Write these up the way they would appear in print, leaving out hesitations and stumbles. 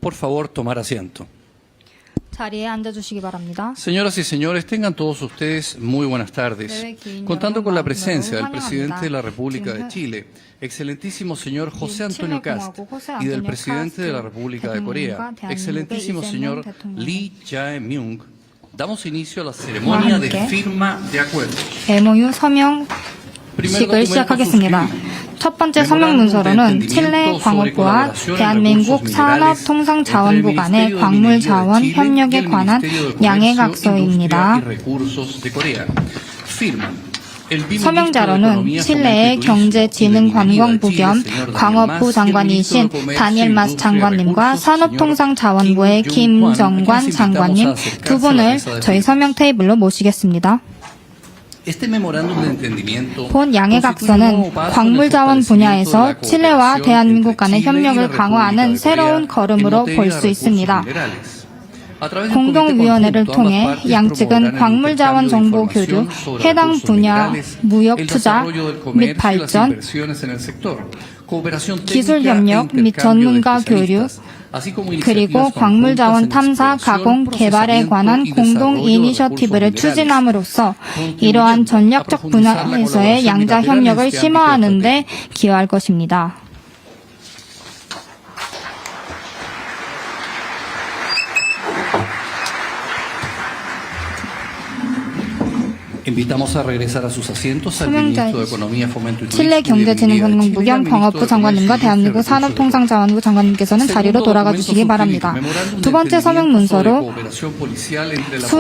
por favor tomar asiento. 자리에 앉아주시기 바랍니다. Señoras y señores, tengan todos ustedes muy buenas tardes. Contando con la presencia del presidente de la República de Chile, excelentísimo señor José Antonio Kast, y del presidente de la República de Corea, excelentísimo señor Lee Jae-myung, damos inicio a la ceremonia de firma de acuerdos. MOU 서명식을 시작하겠습니다. 첫 번째 서명 문서로는 칠레 광업부와 대한민국 산업통상자원부 간의 광물자원 협력에 관한 양해각서입니다. 서명자로는 칠레의 경제진흥관광부 겸 광업부 장관이신 다니엘 마스 장관님과 산업통상자원부의 김정관 장관님 두 분을 저희 서명 테이블로 모시겠습니다. 본 양해각서는 광물자원 분야에서 칠레와 대한민국 간의 협력을 강화하는 새로운 걸음으로 볼 수 있습니다. 공동위원회를 통해 양측은 광물자원 정보 교류, 해당 분야 무역 투자 및 발전, 기술 협력 및 전문가 교류, 그리고 광물자원 탐사, 가공, 개발에 관한 공동 이니셔티브를 추진함으로써 이러한 전략적 분야에서의 양자 협력을 심화하는 데 기여할 것입니다. 서명자 칠레 경제진흥관광부 겸 광업부 장관님과 대한민국 산업통상자원부 장관님께서는 자리로 돌아가 주시기 바랍니다. 두 번째 서명 문서로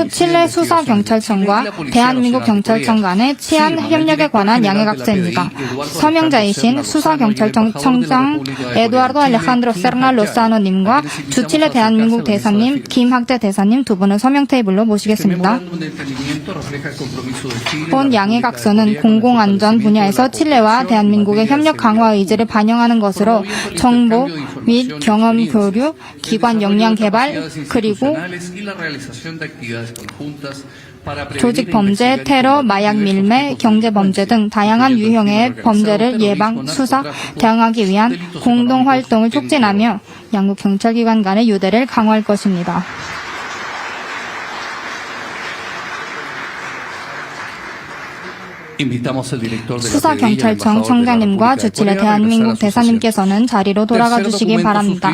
칠레 수사경찰청과 대한민국 경찰청 간의 치안 협력에 관한 양해각서입니다. 서명자이신 수사경찰청장 에두아르도 알레한드로 세르나 로사노님과 주칠레 대한민국 대사님 김학재 대사님 두 분을 서명 테이블로 모시겠습니다. 본 양해각서는 공공안전 분야에서 칠레와 대한민국의 협력 강화 의지를 반영하는 것으로 정보 및 경험 교류, 기관 역량 개발, 그리고 조직 범죄, 테러, 마약 밀매, 경제 범죄 등 다양한 유형의 범죄를 예방, 수사, 대응하기 위한 공동 활동을 촉진하며 양국 경찰기관 간의 유대를 강화할 것입니다. 수사경찰청 청장님과 주칠레 대한민국 대사님께서는 자리로 돌아가 주시기 바랍니다.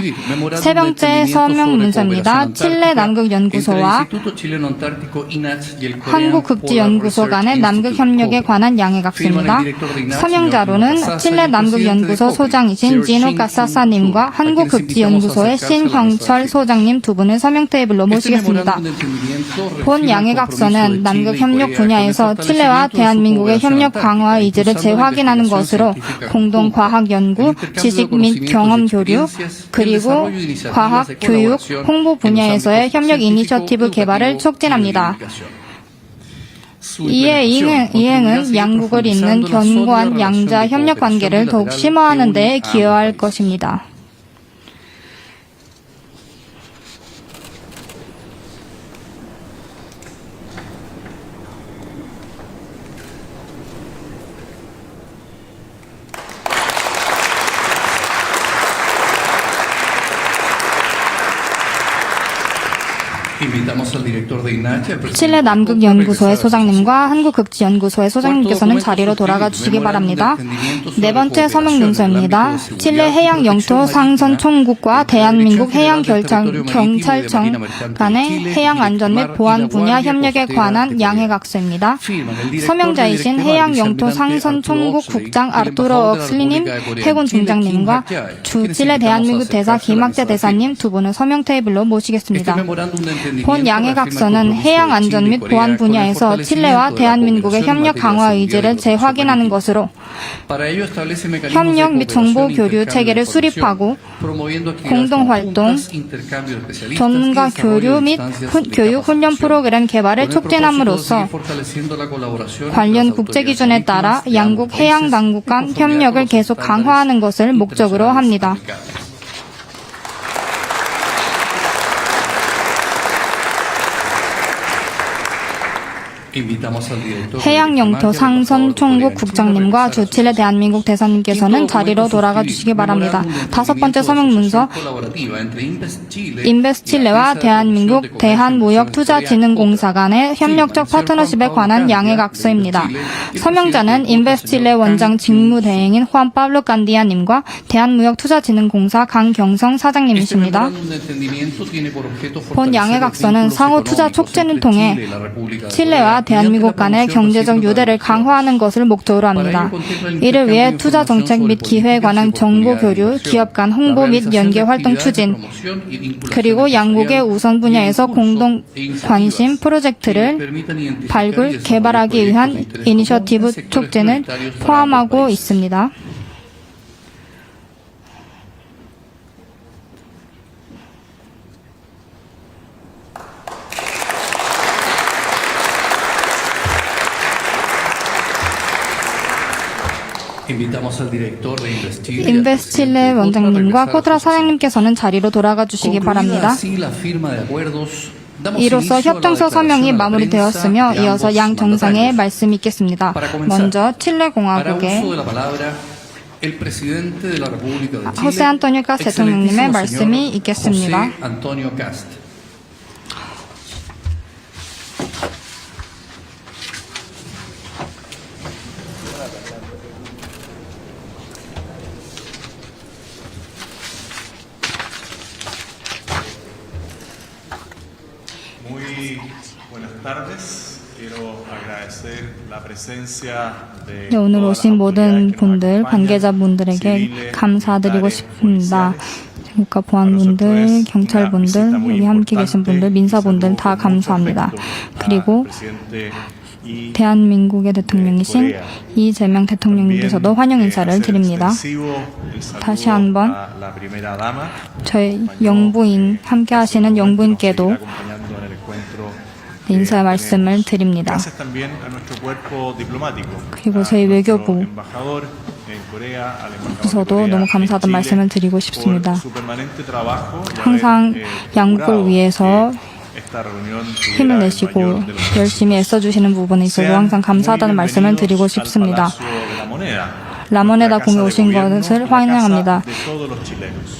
세 번째 서명 문서입니다. 칠레 남극연구소와 한국극지연구소 간의 남극협력에 관한 양해각서입니다. 서명자로는 칠레 남극연구소 소장이신 지노 카사사님과 한국극지연구소의 신형철 소장님 두 분을 서명 테이블로 모시겠습니다. 본 양해각서는 남극협력 분야에서 칠레와 대한민국의 협력 강화 의지를 재확인하는 것으로 공동 과학 연구, 지식 및 경험 교류, 그리고 과학, 교육, 홍보 분야에서의 협력 이니셔티브 개발을 촉진합니다. 이에 이행은 양국을 잇는 견고한 양자 협력 관계를 더욱 심화하는 데 기여할 것입니다. 칠레 남극연구소의 소장님과 한국극지연구소의 소장님께서는 자리로 돌아가 주시기 바랍니다. 네 번째 서명 문서입니다. 칠레 해양 영토 상선 총국과 대한민국 해양경찰청 간의 해양 안전 및 보안 분야 협력에 관한 양해각서입니다. 서명자이신 해양 영토 상선 총국 국장 아르투로 억슬리님, 해군 중장님과 주칠레 대한민국 대사 김학재 대사님 두 분을 서명 테이블로 모시겠습니다. 본 양해각서는 해양 안전 및 보안 분야에서 칠레와 대한민국의 협력 강화 의지를 재확인하는 것으로 협력 및 정보 교류 체계를 수립하고 공동활동, 전문가 교류 및 교육 훈련 프로그램 개발을 촉진함으로써 관련 국제 기준에 따라 양국 해양 당국 간 협력을 계속 강화하는 것을 목적으로 합니다. 해양 영토 상선 총국 국장님과 주 칠레 대한민국 대사님께서는 자리로 돌아가 주시기 바랍니다. 다섯 번째 서명 문서 인베스 칠레와 대한민국 대한무역투자진흥공사 간의 협력적 파트너십에 관한 양해각서입니다. 서명자는 인베스 칠레 원장 직무대행인 후안 파블로 간디아님과 대한무역투자진흥공사 강경성 사장님이십니다. 본 양해각서는 상호 투자 촉진을 통해 칠레와 대한민국 간의 경제적 유대를 강화하는 것을 목적으로 합니다. 이를 위해 투자 정책 및 기회에 관한 정보 교류, 기업 간 홍보 및 연계 활동 추진, 그리고 양국의 우선 분야에서 공동 관심 프로젝트를 발굴, 개발하기 위한 이니셔티브 촉진을 포함하고 있습니다. 인베스 칠레 원장님과 코트라 사장님께서는 자리로 돌아가 주시기 바랍니다. 이로써 협정서 서명이 마무리되었으며 이어서 양 정상의 말씀이 있겠습니다. 먼저 칠레 공화국의 호세 안토니오 카스 대통령님의 말씀이 있겠습니다. 네, 오늘 오신 모든 분들, 관계자분들에게 감사드리고 싶습니다. 국가보안분들, 경찰분들, 여기 함께 계신 분들, 민사분들 다 감사합니다. 그리고 대한민국의 대통령이신 이재명 대통령님께서도 환영 인사를 드립니다. 다시 한번 저희 영부인, 함께 하시는 영부인께도 인사 말씀을 드립니다. 그리고 저희 외교부에서도 너무 감사하다는 말씀을 드리고 싶습니다. 항상 양국을 위해서 힘을 내시고 열심히 애써주시는 부분에 있어서 항상 감사하다는 말씀을 드리고 싶습니다. 라모네다 공에 오신 것을 환영합니다.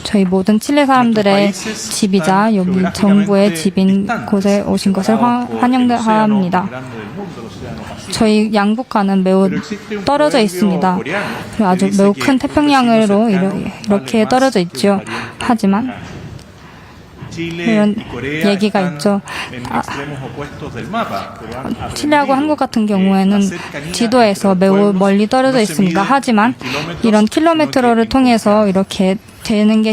저희 모든 칠레 사람들의 집이자 여기 정부의 집인 곳에 오신 것을 환영합니다. 저희 양국과는 매우 떨어져 있습니다. 아주 매우 큰 태평양으로 이렇게 떨어져 있죠. 하지만 이런 얘기가 있죠. 칠레하고 한국 같은 경우에는 지도에서 매우 멀리 떨어져 있습니다. 하지만 이런 킬로미터를 통해서 이렇게 되는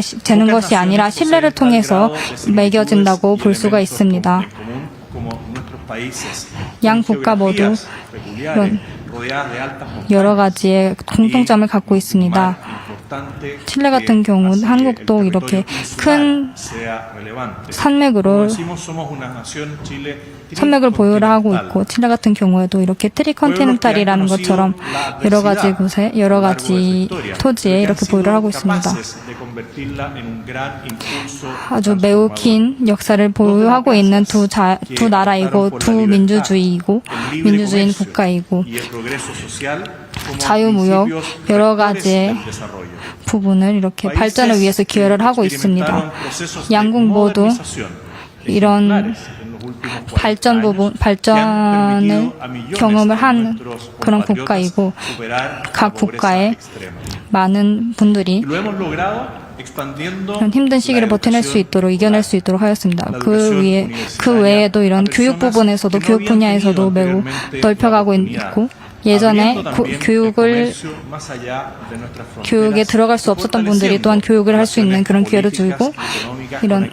것이 아니라 신뢰를 통해서 매겨진다고 볼 수가 있습니다. 양 국가 모두 이런 여러 가지의 공통점을 갖고 있습니다. 칠레 같은 경우 한국도 이렇게 큰 산맥을 보유를 하고 있고 칠레 같은 경우에도 이렇게 트리컨티넨탈이라는 것처럼 여러 가지 곳에 여러 가지 토지에 이렇게 보유를 하고 있습니다. 아주 매우 긴 역사를 보유하고 있는 두 나라이고 두 민주주의인 국가이고 자유무역 여러 가지의 부분을 이렇게 발전을 위해서 기여를 하고 있습니다. 양국 모두 이런 발전을 경험을 한 그런 국가이고 각 국가의 많은 분들이 이런 힘든 시기를 버텨낼 수 있도록 이겨낼 수 있도록 하였습니다. 그 외에도 이런 교육 부분에서도 교육 분야에서도 매우 넓혀가고 있고 예전에 교육에 들어갈 수 없었던 분들이 또한 교육을 할 수 있는 그런 기회를 주고 이런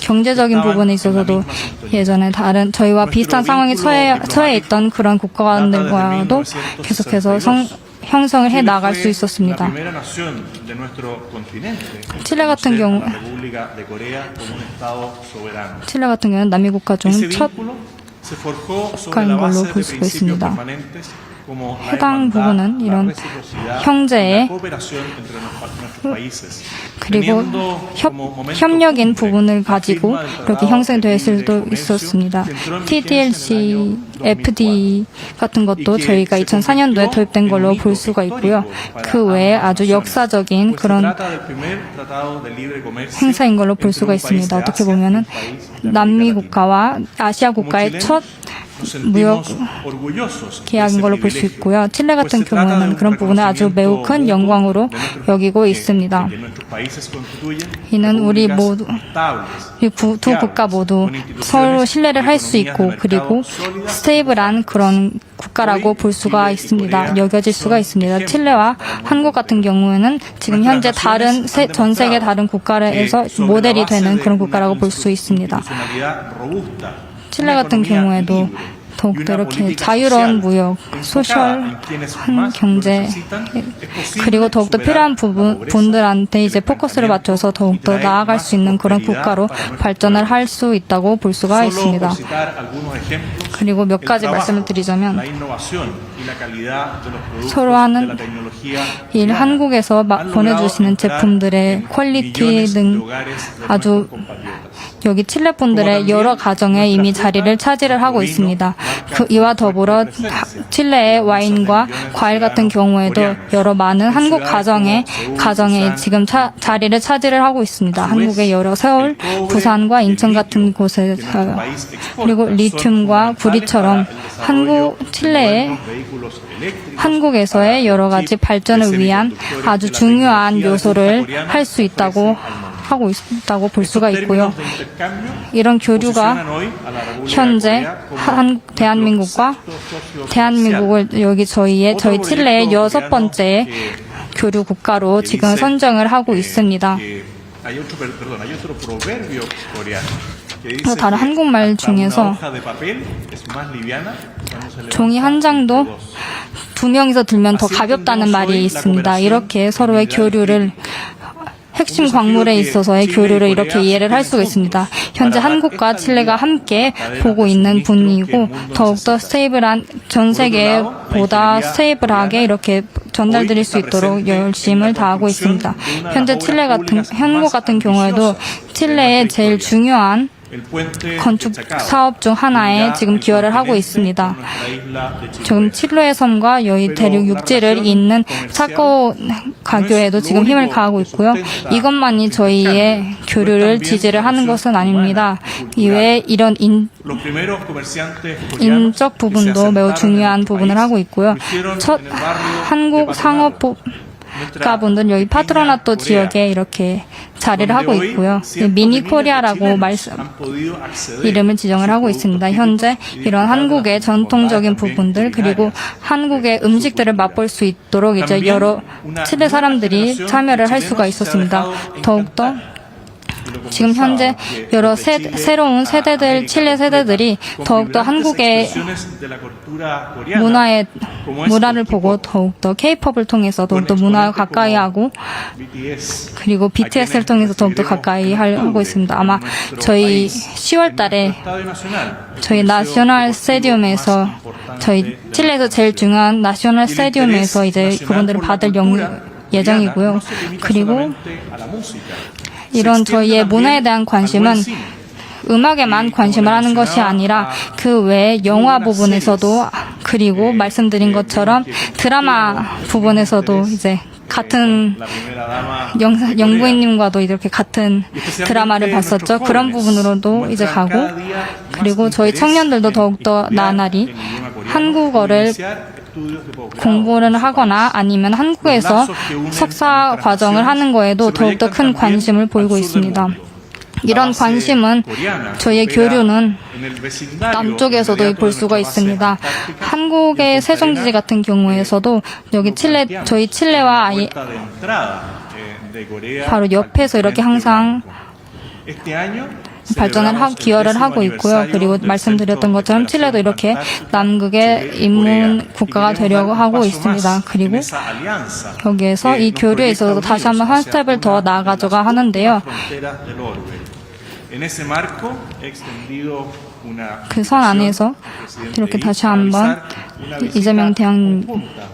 경제적인 부분에 있어서도 예전에 다른 저희와 비슷한 상황에 처해 있던 그런 국가들과도 계속해서 형성을 해 나갈 수 있었습니다. 칠레 같은 경우는 남미 국가 중 첫 국가인 걸로 볼 수가 있습니다. 해당 부분은 이런 형제의 그리고 협력인 부분을 가지고 이렇게 형성될 수도 있었습니다. TDLC, FD 같은 것도 저희가 2004년도에 도입된 걸로 볼 수가 있고요. 그 외에 아주 역사적인 그런 행사인 걸로 볼 수가 있습니다. 어떻게 보면은 남미 국가와 아시아 국가의 첫 무역 계약인 걸로 볼 수 있고요. 칠레 같은 경우에는 그런 부분을 아주 매우 큰 영광으로 여기고 있습니다. 이는 우리 모두, 두 국가 모두 서로 신뢰를 할 수 있고 그리고 스테이블한 그런 국가라고 볼 수가 있습니다. 여겨질 수가 있습니다. 칠레와 한국 같은 경우에는 지금 현재 전 세계 다른 국가에서 모델이 되는 그런 국가라고 볼 수 있습니다. 칠레 같은 경우에도 더욱더 이렇게 자유로운 무역, 소셜한 경제, 그리고 더욱더 필요한 분들한테 이제 포커스를 맞춰서 더욱더 나아갈 수 있는 그런 국가로 발전을 할 수 있다고 볼 수가 있습니다. 그리고 몇 가지 말씀을 드리자면 서로 하는 일, 한국에서 보내주시는 제품들의 퀄리티 등 아주 여기 칠레 분들의 여러 가정에 이미 자리를 차지를 하고 있습니다. 이와 더불어 칠레의 와인과 과일 같은 경우에도 여러 많은 한국 가정에 지금 자리를 차지를 하고 있습니다. 한국의 여러 서울, 부산과 인천 같은 곳에서요. 그리고 리튬과 구리처럼 칠레의 한국에서의 여러 가지 발전을 위한 아주 중요한 요소를 할 수 있다고 볼 수가 있고요. 이런 교류가 현재 대한민국을 여기 저희 칠레의 6번째 교류 국가로 지금 선정을 하고 있습니다. 다른 한국말 중에서 종이 한 장도 2명이서 들면 더 가볍다는 말이 있습니다. 이렇게 서로의 교류를 핵심 광물에 있어서의 교류를 이렇게 이해를 할 수가 있습니다. 현재 한국과 칠레가 함께 보고 있는 분이고 더욱더 스테이블한 전 세계보다 스테이블하게 이렇게 전달드릴 수 있도록 열심을 다하고 있습니다. 현재 한국 같은 경우에도 칠레의 제일 중요한 건축 사업 중 하나에 지금 기여를 하고 있습니다. 지금 칠레의 섬과 여기 대륙 육지를 잇는 차코 가교에도 지금 힘을 가하고 있고요. 이것만이 저희의 교류를 지지를 하는 것은 아닙니다. 이외에 이런 인적 부분도 매우 중요한 부분을 하고 있고요. 첫 한국 상업가분들 여기 파트로나토 지역에 이렇게 자리를 하고 있고요. 미니 코리아라고 이름을 지정을 하고 있습니다. 현재 이런 한국의 전통적인 부분들 그리고 한국의 음식들을 맛볼 수 있도록 이제 여러 칠레 사람들이 참여를 할 수가 있었습니다. 더욱더 지금 현재 여러 새로운 세대들, 칠레 세대들이 더욱더 한국의 문화를 보고 더욱더 K-팝을 통해서 더욱더 문화와 가까이 하고 그리고 BTS를 통해서 더욱더 가까이 하고 있습니다. 아마 저희 10월 달에 저희 나셔널 스테디움에서 저희 칠레에서 제일 중요한 나셔널 스테디움에서 이제 그분들을 받을 예정이고요. 그리고 이런 저희의 문화에 대한 관심은 음악에만 관심을 하는 것이 아니라 그 외에 영화 부분에서도 그리고 말씀드린 것처럼 드라마 부분에서도 이제 같은 영부인님과도 이렇게 같은 드라마를 봤었죠. 그런 부분으로도 이제 가고 그리고 저희 청년들도 더욱더 나날이 한국어를 공부를 하거나 아니면 한국에서 석사 과정을 하는 거에도 더욱더 큰 관심을 보이고 있습니다. 이런 관심은 저희의 교류는 남쪽에서도 볼 수가 있습니다. 한국의 세종지지 같은 경우에서도 여기 저희 칠레와 바로 옆에서 이렇게 항상 기여를 하고 있고요. 그리고 말씀드렸던 것처럼 칠레도 이렇게 남극의 입문 국가가 되려고 하고 있습니다. 그리고 여기에서 이 교류에 있어서 다시 한번 한 스텝을 더 나아가줘가 하는데요. 그 선 안에서 이렇게 다시 한번 이재명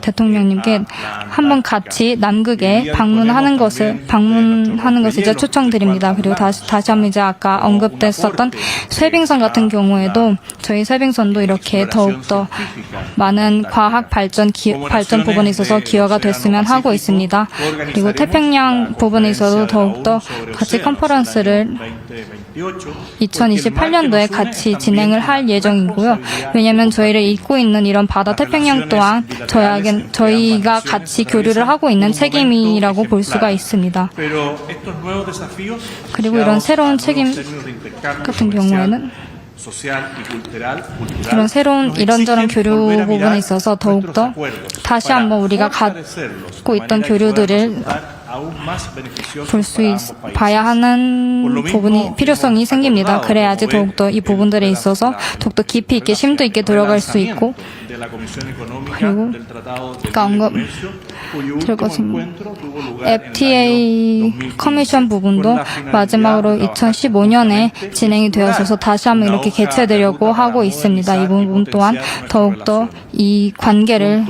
대통령님께 한번 같이 남극에 방문하는 것을 이제 추천드립니다. 그리고 다시 한번 이제 아까 언급됐었던 쇠빙선 같은 경우에도 저희 쇠빙선도 이렇게 더욱더 많은 과학 발전 부분에 있어서 기여가 됐으면 하고 있습니다. 그리고 태평양 부분에 있어서 더욱더 같이 컨퍼런스를 2028년도에 같이 진행을 할 예정이고요. 왜냐하면 저희를 잇고 있는 이런 바다 태평양 또한 저희가 같이 교류를 하고 있는 책임이라고 볼 수가 있습니다. 그리고 이런 새로운 책임 같은 경우에는 그런 새로운 이런저런 교류 부분에 있어서 더욱더 다시 한번 우리가 갖고 있던 교류들을 봐야 하는 필요성이 생깁니다. 그래야지 더욱더 이 부분들에 있어서 더욱더 깊이 있게 심도 있게 들어갈 수 있고 그리고 언급될 것은 FTA 커미션 부분도 마지막으로 2015년에 진행이 되어서 다시 한번 이렇게 개최되려고 하고 있습니다. 이 부분 또한 더욱더 이 관계를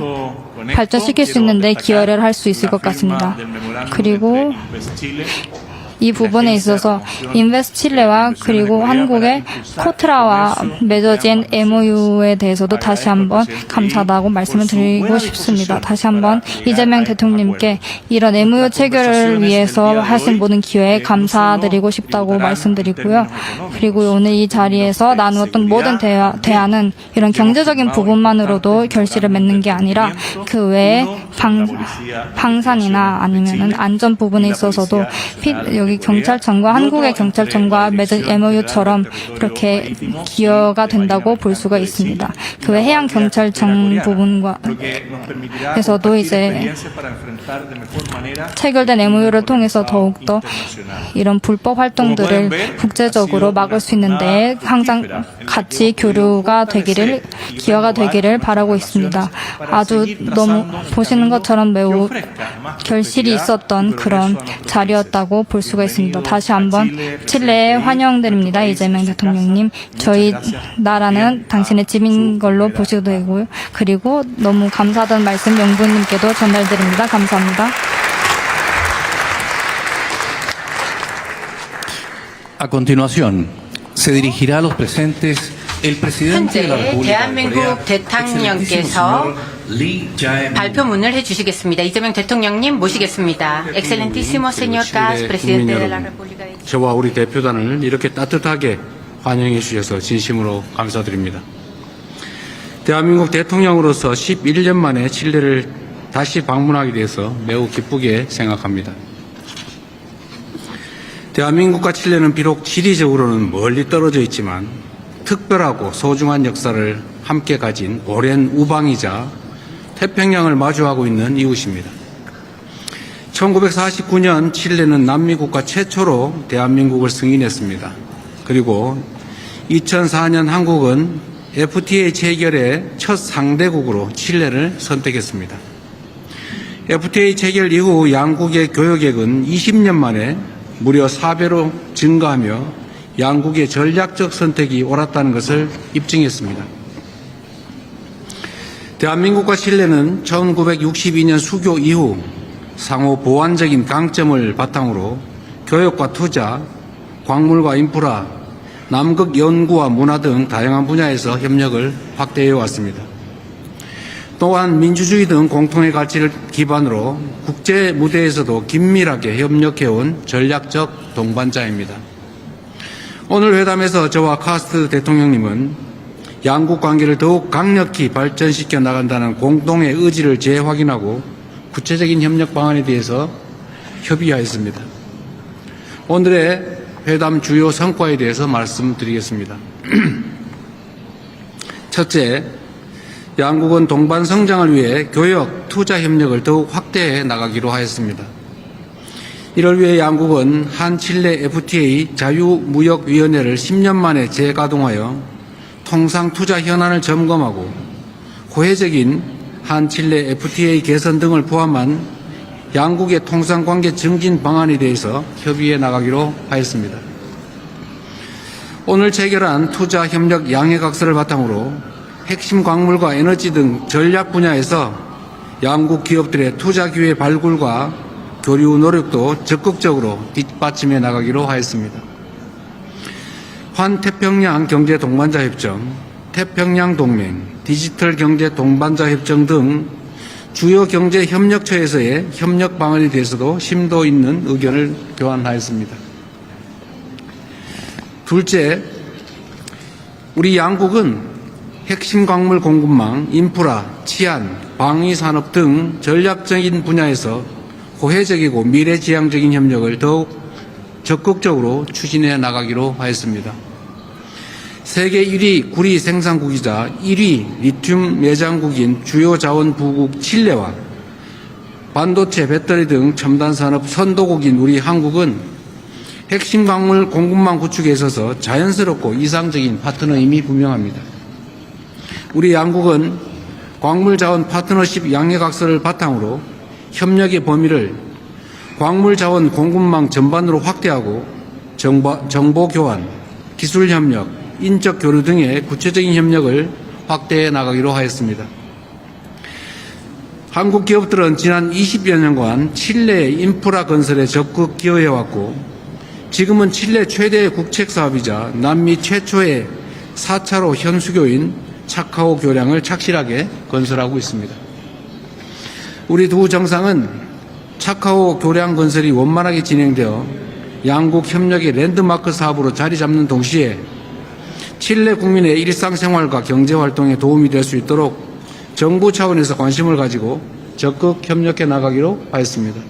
발전시킬 수 있는데 기여를 할 수 있을 것 같습니다. 그리고 이 부분에 있어서 인베스트 칠레와 그리고 한국의 코트라와 맺어진 MOU에 대해서도 다시 한번 감사하다고 말씀을 드리고 싶습니다. 다시 한번 이재명 대통령님께 이런 MOU 체결을 위해서 하신 모든 기회에 감사드리고 싶다고 말씀드리고요. 그리고 오늘 이 자리에서 나누었던 모든 대화는 이런 경제적인 부분만으로도 결실을 맺는 게 아니라 그 외에 방산이나 아니면은 안전 부분에 있어서도 여기 경찰청과 한국의 경찰청과 맺은 MOU처럼 이렇게 기여가 된다고 볼 수가 있습니다. 그 외 해양 경찰청 부분에서도 이제 체결된 MOU를 통해서 더욱더 이런 불법 활동들을 국제적으로 막을 수 있는데 항상 같이 교류가 되기를 기여가 되기를 바라고 있습니다. 아주 너무 보시는 것처럼 매우 결실이 있었던 그런 자리였다고 볼 수가 있습니다. 다시 한번 칠레에 환영드립니다. 이재명 대통령님. 저희 나라는 당신의 집인 걸로 보셔도 되고요. 그리고 너무 감사하다는 말씀 영부님께도 전달드립니다. 감사합니다. A continuación, se dirigirá a los presentes el presidente de la 현재 República de 대한민국 Corea, 대통령께서 Lee Jae-myung. 발표문을 해주시겠습니다. 이재명 대통령님 모시겠습니다. Excelentísimo señor Kass, presidente de la República de Chile. 저와 우리 대표단을 이렇게 따뜻하게 환영해 주셔서 진심으로 감사드립니다. 대한민국 대통령으로서 11년 만에 칠레를 다시 방문하게 돼서 매우 기쁘게 생각합니다. 대한민국과 칠레는 비록 지리적으로는 멀리 떨어져 있지만 특별하고 소중한 역사를 함께 가진 오랜 우방이자 태평양을 마주하고 있는 이웃입니다. 1949년 칠레는 남미 국가 최초로 대한민국을 승인했습니다. 그리고 2004년 한국은 FTA 체결의 첫 상대국으로 칠레를 선택했습니다. FTA 체결 이후 양국의 교역액은 20년 만에 무려 4배로 증가하며 양국의 전략적 선택이 옳았다는 것을 입증했습니다. 대한민국과 칠레는 1962년 수교 이후 상호 보완적인 강점을 바탕으로 교역과 투자, 광물과 인프라, 남극 연구와 문화 등 다양한 분야에서 협력을 확대해 왔습니다. 또한 민주주의 등 공통의 가치를 기반으로 국제 무대에서도 긴밀하게 협력해온 전략적 동반자입니다. 오늘 회담에서 저와 카스트 대통령님은 양국 관계를 더욱 강력히 발전시켜 나간다는 공동의 의지를 재확인하고 구체적인 협력 방안에 대해서 협의하였습니다. 오늘의 회담 주요 성과에 대해서 말씀드리겠습니다. 첫째, 양국은 동반 성장을 위해 교역, 투자 협력을 더욱 확대해 나가기로 하였습니다. 이를 위해 양국은 한칠레 FTA 자유무역위원회를 10년 만에 재가동하여 통상투자 현안을 점검하고 호혜적인 한칠레 FTA 개선 등을 포함한 양국의 통상관계 증진 방안에 대해서 협의해 나가기로 하였습니다. 오늘 체결한 투자협력 양해각서를 바탕으로 핵심 광물과 에너지 등 전략 분야에서 양국 기업들의 투자 기회 발굴과 교류 노력도 적극적으로 뒷받침해 나가기로 하였습니다. 환태평양 경제 동반자 협정, 태평양 동맹, 디지털 경제 동반자 협정 등 주요 경제 협력처에서의 협력 방안에 대해서도 심도 있는 의견을 교환하였습니다. 둘째, 우리 양국은 핵심 광물 공급망, 인프라, 치안, 방위 산업 등 전략적인 분야에서 호혜적이고 미래지향적인 협력을 더욱 적극적으로 추진해 나가기로 하였습니다. 세계 1위 구리 생산국이자 1위 리튬 매장국인 주요 자원 부국 칠레와 반도체, 배터리 등 첨단 산업 선도국인 우리 한국은 핵심 광물 공급망 구축에 있어서 자연스럽고 이상적인 파트너임이 분명합니다. 우리 양국은 광물 자원 파트너십 양해각서를 바탕으로 협력의 범위를 광물 자원 공급망 전반으로 확대하고 정보 교환, 기술 협력, 인적 교류 등의 구체적인 협력을 확대해 나가기로 하였습니다. 한국 기업들은 지난 20여 년간 칠레의 인프라 건설에 적극 기여해왔고 지금은 칠레 최대의 국책 사업이자 남미 최초의 4차로 현수교인 차카오 교량을 착실하게 건설하고 있습니다. 우리 두 정상은 차카오 교량 건설이 원만하게 진행되어 양국 협력의 랜드마크 사업으로 자리 잡는 동시에 칠레 국민의 일상생활과 경제활동에 도움이 될 수 있도록 정부 차원에서 관심을 가지고 적극 협력해 나가기로 하였습니다.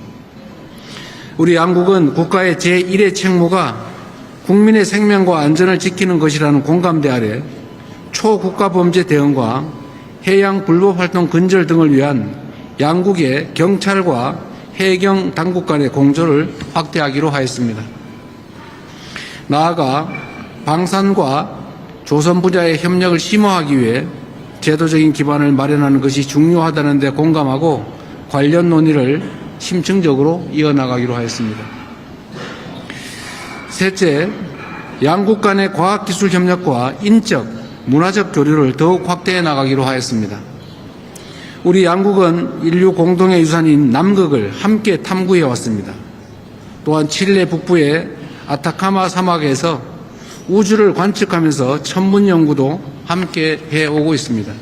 우리 양국은 국가의 제1의 책무가 국민의 생명과 안전을 지키는 것이라는 공감대 아래 초국가 범죄 대응과 해양 불법활동 근절 등을 위한 양국의 경찰과 해경 당국 간의 공조를 확대하기로 하였습니다. 나아가 방산과 조선 분야의 협력을 심화하기 위해 제도적인 기반을 마련하는 것이 중요하다는 데 공감하고 관련 논의를 심층적으로 이어나가기로 하였습니다. 셋째, 양국 간의 과학기술 협력과 인적, 문화적 교류를 더욱 확대해 나가기로 하였습니다. 우리 양국은 인류 공동의 유산인 남극을 함께 탐구해 왔습니다. 또한 칠레 북부의 아타카마 사막에서 우주를 관측하면서 천문 연구도 함께 해오고 있습니다.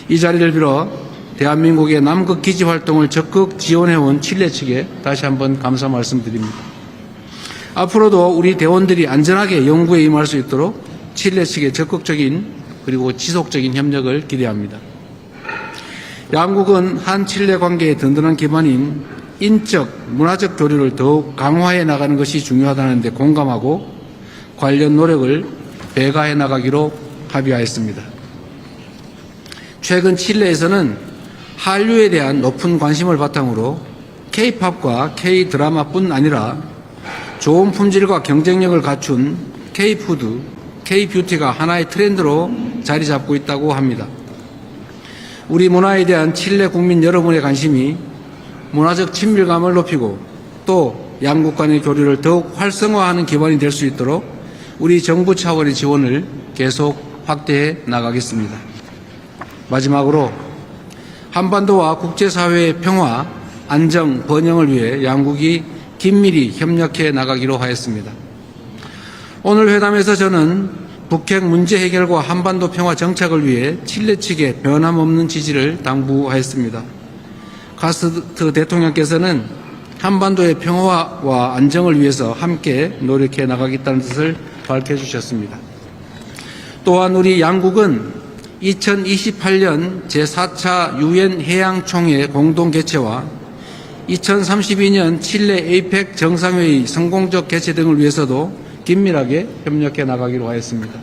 이 자리를 빌어 대한민국의 남극 기지 활동을 적극 지원해온 칠레 측에 다시 한번 감사 말씀드립니다. 앞으로도 우리 대원들이 안전하게 연구에 임할 수 있도록 칠레 측의 적극적인 그리고 지속적인 협력을 기대합니다. 양국은 한-칠레 관계의 든든한 기반인 인적, 문화적 교류를 더욱 강화해 나가는 것이 중요하다는 데 공감하고 관련 노력을 배가해 나가기로 합의하였습니다. 최근 칠레에서는 한류에 대한 높은 관심을 바탕으로 K-팝과 K-드라마뿐 아니라 좋은 품질과 경쟁력을 갖춘 K-푸드, K-뷰티가 하나의 트렌드로 자리 잡고 있다고 합니다. 우리 문화에 대한 칠레 국민 여러분의 관심이 문화적 친밀감을 높이고 또 양국 간의 교류를 더욱 활성화하는 기반이 될 수 있도록 우리 정부 차원의 지원을 계속 확대해 나가겠습니다. 마지막으로 한반도와 국제사회의 평화, 안정, 번영을 위해 양국이 긴밀히 협력해 나가기로 하였습니다. 오늘 회담에서 저는 북핵 문제 해결과 한반도 평화 정착을 위해 칠레 측에 변함없는 지지를 당부하였습니다. 카스트 대통령께서는 한반도의 평화와 안정을 위해서 함께 노력해 나가겠다는 뜻을 밝혀주셨습니다. 또한 우리 양국은 2028년 제4차 유엔 해양총회 공동 개최와 2032년 칠레 에이펙 정상회의 성공적 개최 등을 위해서도 긴밀하게 협력해 나가기로 하였습니다.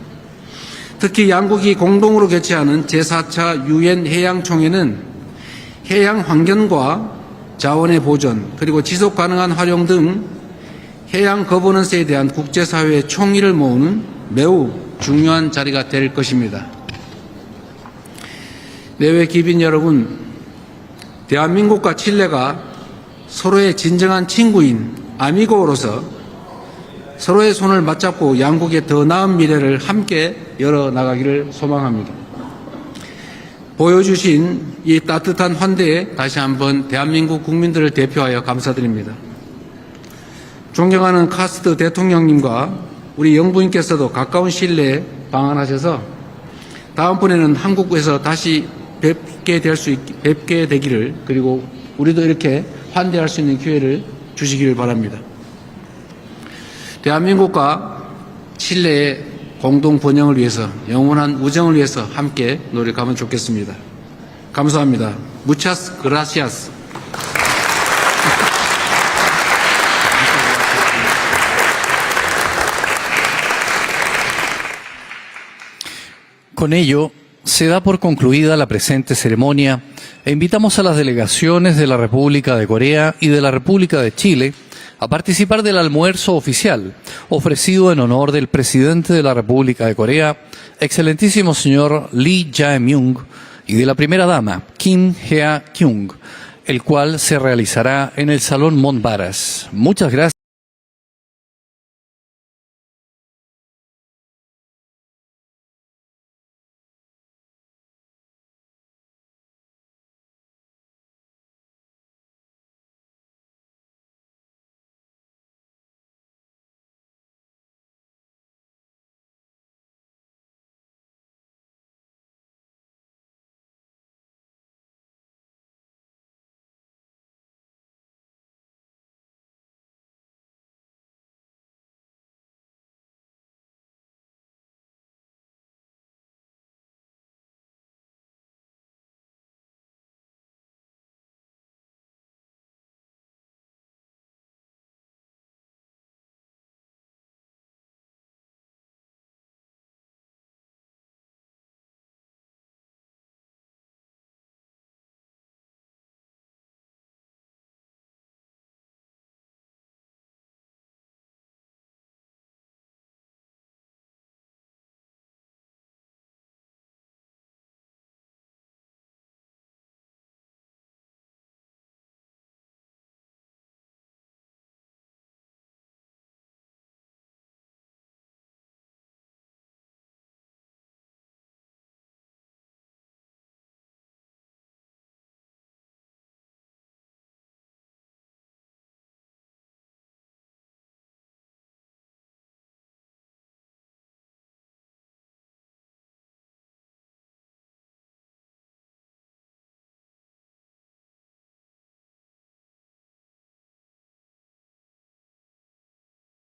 특히 양국이 공동으로 개최하는 제4차 유엔 해양총회는 해양 환경과 자원의 보존 그리고 지속 가능한 활용 등 해양 거버넌스에 대한 국제사회의 총의를 모으는 매우 중요한 자리가 될 것입니다. 내외 기빈 여러분, 대한민국과 칠레가 서로의 진정한 친구인 아미고로서 서로의 손을 맞잡고 양국의 더 나은 미래를 함께 열어나가기를 소망합니다. 보여주신 이 따뜻한 환대에 다시 한번 대한민국 국민들을 대표하여 감사드립니다. 존경하는 카스트 대통령님과 우리 영부인께서도 가까운 시일 내에 방한하셔서 다음번에는 한국에서 다시 뵙게 되기를, 그리고 우리도 이렇게 환대할 수 있는 기회를 주시기를 바랍니다. 대한민국과 칠레의 공동 번영을 위해서, 영원한 우정을 위해서 함께 노력하면 좋겠습니다. 감사합니다. Muchas gracias. Con ello, se da por concluida la presente ceremonia e invitamos a las delegaciones de la República de Corea y de la República de Chile a participar del almuerzo oficial ofrecido en honor del presidente de la República de Corea, excelentísimo señor Lee Jae-myung, y de la primera dama, Kim Hea-kyung, el cual se realizará en el Salón Montbaras. Muchas gracias.